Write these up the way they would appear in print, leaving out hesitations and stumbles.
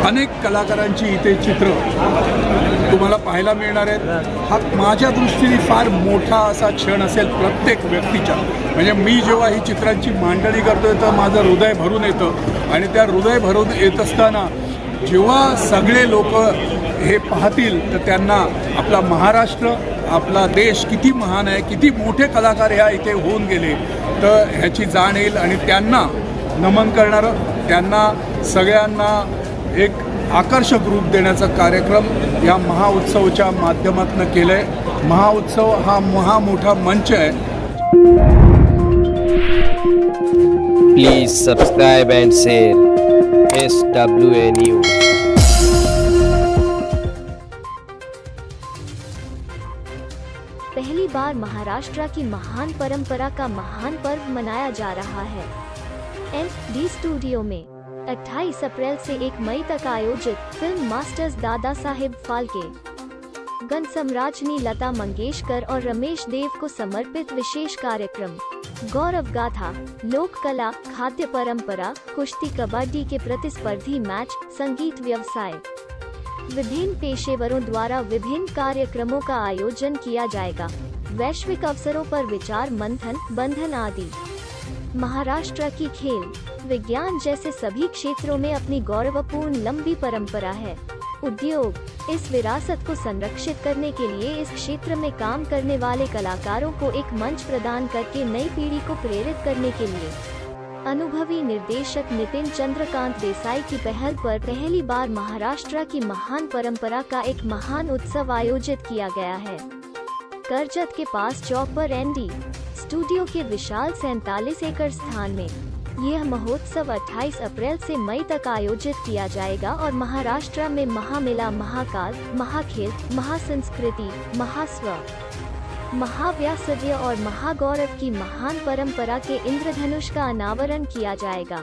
अनेक कलाकारांची इथे चित्र तुम्हाला पाहायला मिळणार आहेत। हा माझ्या दृष्टीने फार मोठा असा क्षण असेल प्रत्येक व्यक्तीच्या। म्हणजे मी जेव्हा ही चित्रांची मांडणी करतोय तर माझं हृदय भरून येतं आणि त्या हृदय भरून येत असताना जेव्हा सगळे लोक हे पाहतील तर त्यांना आपला महाराष्ट्र, आपला देश किती महान आहे, किती मोठे कलाकार ह्या इथे होऊन गेले तर ह्याची जाण येईल आणि त्यांना नमन करणारं, त्यांना सगळ्यांना एक आकर्षक रूप देण्याचा कार्यक्रम या महाउत्सवच्या माध्यमातून केलं आहे। महाउत्सव हा मोठा मंच आहे। Please subscribe end share SWA news. पहली बार महाराष्ट्र की महान परंपरा का महान पर्व मनाया जा रहा है। ND स्टूडियो में 28 अप्रैल से 1 मई तक आयोजित फिल्म मास्टर्स दादा साहेब फाल्के गण सम्राज्ञी लता मंगेशकर और रमेश देव को समर्पित विशेष कार्यक्रम गौरव गाथा, लोक कला, खाद्य परंपरा, कुश्ती, कबड्डी के प्रतिस्पर्धी मैच, संगीत, व्यवसाय, विभिन्न पेशेवरों द्वारा विभिन्न कार्यक्रमों का आयोजन किया जाएगा। वैश्विक अवसरों पर विचार मंथन, बंधन आदि। महाराष्ट्र की खेल, विज्ञान जैसे सभी क्षेत्रों में अपनी गौरवपूर्ण लंबी परंपरा है। उद्योग, इस विरासत को संरक्षित करने के लिए इस क्षेत्र में काम करने वाले कलाकारों को एक मंच प्रदान करके नई पीढ़ी को प्रेरित करने के लिए अनुभवी निर्देशक नितिन चंद्रकांत देसाई की पहल पर पहली बार महाराष्ट्र की महान परंपरा का एक महान उत्सव आयोजित किया गया है। कर्जत के पास चौक पर ND स्टूडियो के विशाल 47 एकड़ स्थान में यह महोत्सव 28 अप्रैल से मई तक आयोजित किया जाएगा और महाराष्ट्र में महामेला, महाकाल, महाखेल, महासंस्कृति, महास्व, महाव्यासव्य और महागौरव की महान परंपरा के इंद्रधनुष का अनावरण किया जाएगा।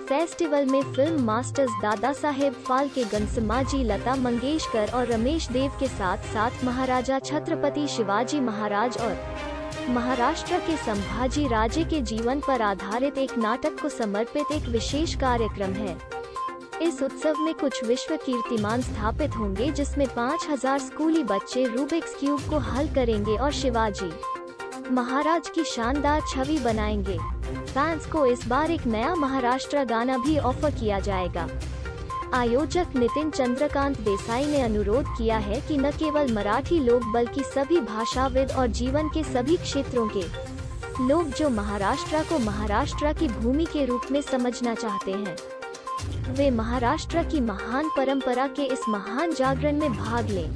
फेस्टिवल में फिल्म मास्टर्स दादा साहेब फाल्के गण सम्राज्ञी लता मंगेशकर और रमेश देव के साथ साथ महाराजा छत्रपति शिवाजी महाराज और महाराष्ट्र के संभाजी राजे के जीवन पर आधारित एक नाटक को समर्पित एक विशेष कार्यक्रम है। इस उत्सव में कुछ विश्व कीर्तिमान स्थापित होंगे जिसमें 5000 स्कूली बच्चे रूबिक्स क्यूब को हल करेंगे और शिवाजी महाराज की शानदार छवि बनाएंगे। फैंस को इस बार एक नया महाराष्ट्र गाना भी ऑफर किया जाएगा। आयोजक नितिन चंद्रकांत देसाई ने अनुरोध किया है कि न केवल मराठी लोग बल्कि सभी भाषाविद और जीवन के सभी क्षेत्रों के लोग जो महाराष्ट्र को महाराष्ट्र की भूमि के रूप में समझना चाहते हैं, वे महाराष्ट्र की महान परंपरा के इस महान जागरण में भाग लें।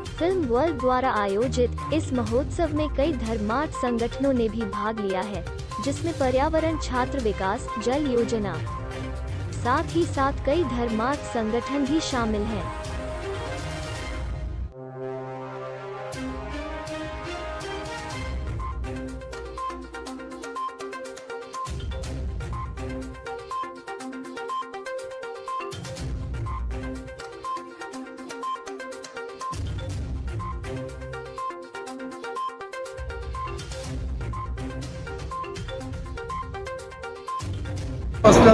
फिल्म वर्ल्ड द्वारा आयोजित इस महोत्सव में कई धर्मार्थ संगठनों ने भी भाग लिया है, जिसमें पर्यावरण, छात्र विकास, जल योजना, साथ ही साथ कई धर्मार्थ संगठन भी शामिल हैं।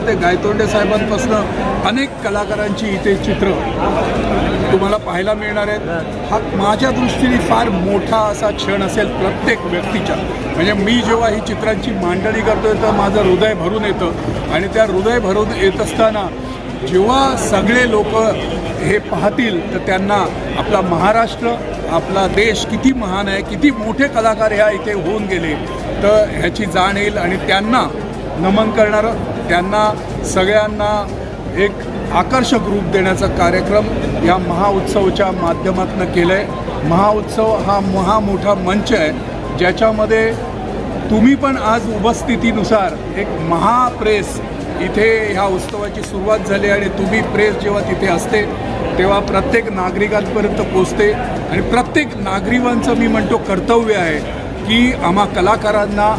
ते गायतोंडे साहेबांपासून अनेक कलाकारांची इथे चित्र तुम्हाला पाहायला मिळणार आहेत। हा माझ्या दृष्टीने फार मोठा असा क्षण असेल प्रत्येक व्यक्तीच्या। म्हणजे मी जेव्हा ही चित्रांची मांडणी करतोय तर माझं हृदय भरून येतं आणि त्या हृदय भरून येत असताना जेव्हा सगळे लोक हे पाहतील तर त्यांना आपला महाराष्ट्र, आपला देश किती महान आहे, किती मोठे कलाकार ह्या इथे होऊन गेले तर ह्याची जाण येईल आणि त्यांना नमन करणारं, त्यांना सगळ्यांना एक आकर्षक रूप देण्याचा कार्यक्रम या महाउत्सवच्या माध्यमातून केलं आहे। महाउत्सव हा मोठा मंच आहे ज्याच्यामध्ये तुम्ही पण आज उपस्थितीनुसार एक महाप्रेस इथे ह्या उत्सवाची सुरुवात झाली आणि तुम्ही प्रेस जेव्हा तिथे असते तेव्हा प्रत्येक नागरिकांपर्यंत पोचते आणि प्रत्येक नागरिकांचं मी म्हणतो कर्तव्य आहे की आम्हा कलाकारांना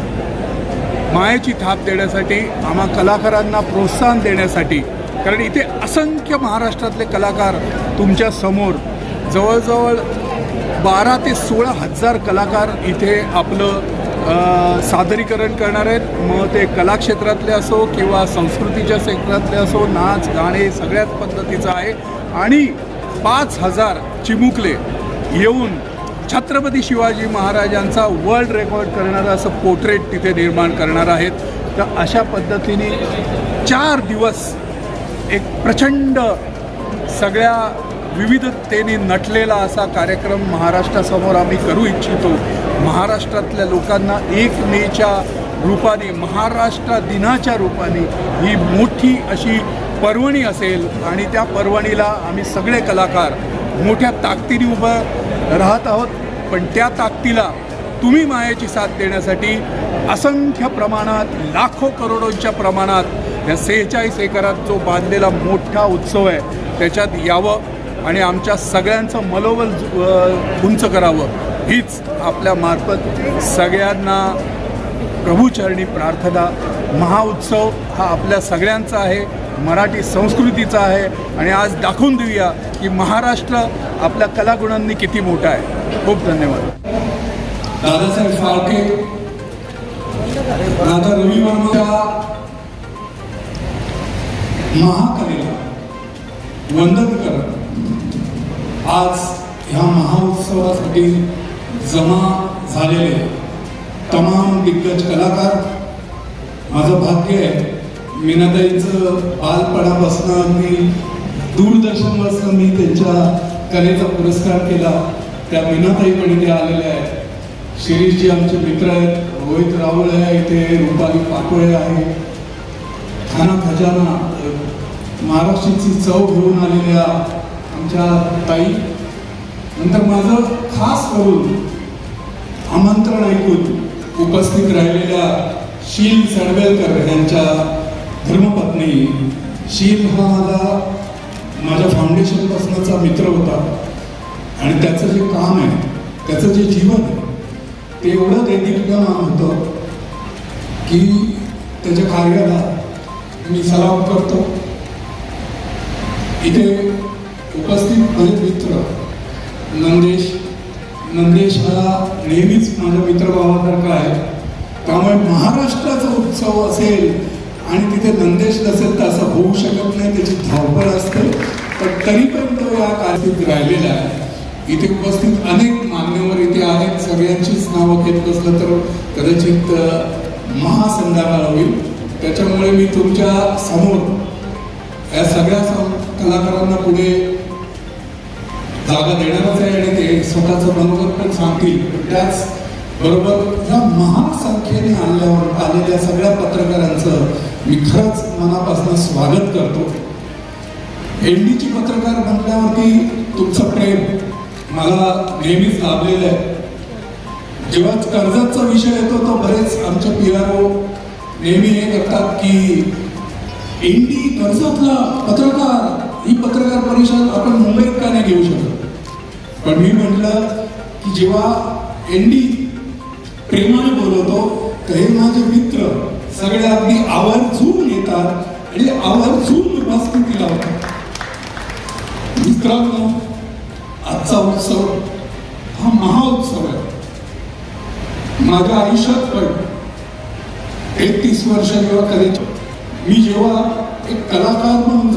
मायेची थाप देण्यासाठी, आम्हा कलाकारांना प्रोत्साहन देण्यासाठी, कारण इथे असंख्य महाराष्ट्रातले कलाकार तुमच्या समोर जवळजवळ 12 ते 16 हजार कलाकार इथे आपलं सादरीकरण करणार आहेत. मग ते कला क्षेत्रातले असो किंवा संस्कृतीच्या क्षेत्रातले असो, नाच गाणे सगळ्याच पद्धतीचं आहे. आणि 5,000 चिमुकले येऊन छत्रपती शिवाजी महाराजांचा वर्ल्ड रेकॉर्ड करणारं असं पोर्ट्रेट तिथे निर्माण करणार आहेत. तर अशा पद्धतीने 4 दिवस एक प्रचंड सगळ्या विविधतेने नटलेला असा कार्यक्रम महाराष्ट्रासमोर आम्ही करू इच्छितो. महाराष्ट्रातल्या लोकांना एक मेच्या रूपाने, महाराष्ट्र दिनाच्या रूपाने ही मोठी अशी पर्वणी असेल आणि त्या पर्वणीला आम्ही सगळे कलाकार मोठ्या ताकदीने उभं राहत आहोत. पण त्या ताकदीला तुम्ही मायेची साथ देण्यासाठी असंख्य प्रमाणात, लाखो करोडोंच्या प्रमाणात या 46 एकरात जो बांधलेला मोठा उत्सव आहे त्याच्यात यावं आणि आमच्या सगळ्यांचं मनोबल उंच करावं हीच आपल्या मार्फत सगळ्यांना प्रभूचरणी प्रार्थना. महाउत्सव हा आपल्या सगळ्यांचा आहे, मराठी संस्कृतीचा आहे आणि आज दाखवून देऊया की महाराष्ट्र आपल्या कलागुणांनी किती मोठा आहे. खूप धन्यवाद. दादासाहेब फाळके, राजा रवी वर्माच्या महाकलेला वंदन करत आज ह्या महाउत्सवासाठी जमा झालेले तमाम दिग्गज कलाकार, माझं भाग्य आहे मीनाताईंचं बालपणापासून अगदी दूरदर्शनपासून मी त्यांच्या कलेचा पुरस्कार केला. त्या मीनाताई पण इथे आलेल्या आहेत. शिरीषजी आमचे मित्र आहेत, रोहित राहुल आहे इथे, रुपाली पाटोळे आहे, खाना खजाना महाराष्ट्राची चव घेऊन आलेल्या आमच्या ताई. नंतर माझं खास करून आमंत्रण ऐकून उपस्थित राहिलेल्या शील सडवेलकर यांच्या धर्मपत्नी. शील हा माझ्या फाउंडेशनपासूनचा मित्र होता आणि त्याचं जे काम आहे, त्याचं जे जीवन आहे ते एवढं दैदिप्यमान होतं की त्याच्या कार्याला मी सलाम करतो. इथे उपस्थित बरेच मित्र, नंदेश हा नेहमीच माझ्या मित्रभावासारखा आहे. त्यामुळे महाराष्ट्राचा उत्सव असेल आणि तिथे नंदेश नसेल तर असं होऊ शकत नाही, त्याची धावपळ असते. पण तरी पण तो या कार्यात राहिलेला आहे. इथे उपस्थित अनेक मान्यवर इथे आहेत, सगळ्यांचीच नावं घेत बसलं तर कदाचित महासंध्याकाळ होईल. त्याच्यामुळे मी तुमच्या समोर या सगळ्या कलाकारांना पुढे जागा देणारच आहे आणि ते स्वतःचं मनोगत पण सांगतील. त्याच बरोबर या महासंख्येने आलेल्या सगळ्या पत्रकारांचं मी खरंच मनापासून स्वागत करतो. एनडीची पत्रकार म्हटल्यावरती तुमचं प्रेम मला नेहमीच लाभलेलं आहे. जेव्हा कर्जतचा विषय येतो तो बरेच आमचे PRO नेहमी हे करतात की एनडी कर्जतला पत्रकार, ही पत्रकार परिषद आपण मुंबईत का नाही घेऊ शकत. पण मी म्हटलं की जेव्हा एनडी प्रेमाने बोलवतो तर हे माझे मित्र सगळे अगदी आवर्जून येतात आणि आवर्जून उपस्थिती लावतात. मित्रांनो, आजचा उत्सव हा महाउत्सव आहे. माझ्या आयुष्यात पण 31 वर्ष जेव्हा कधी मी जेव्हा एक कलाकार म्हणून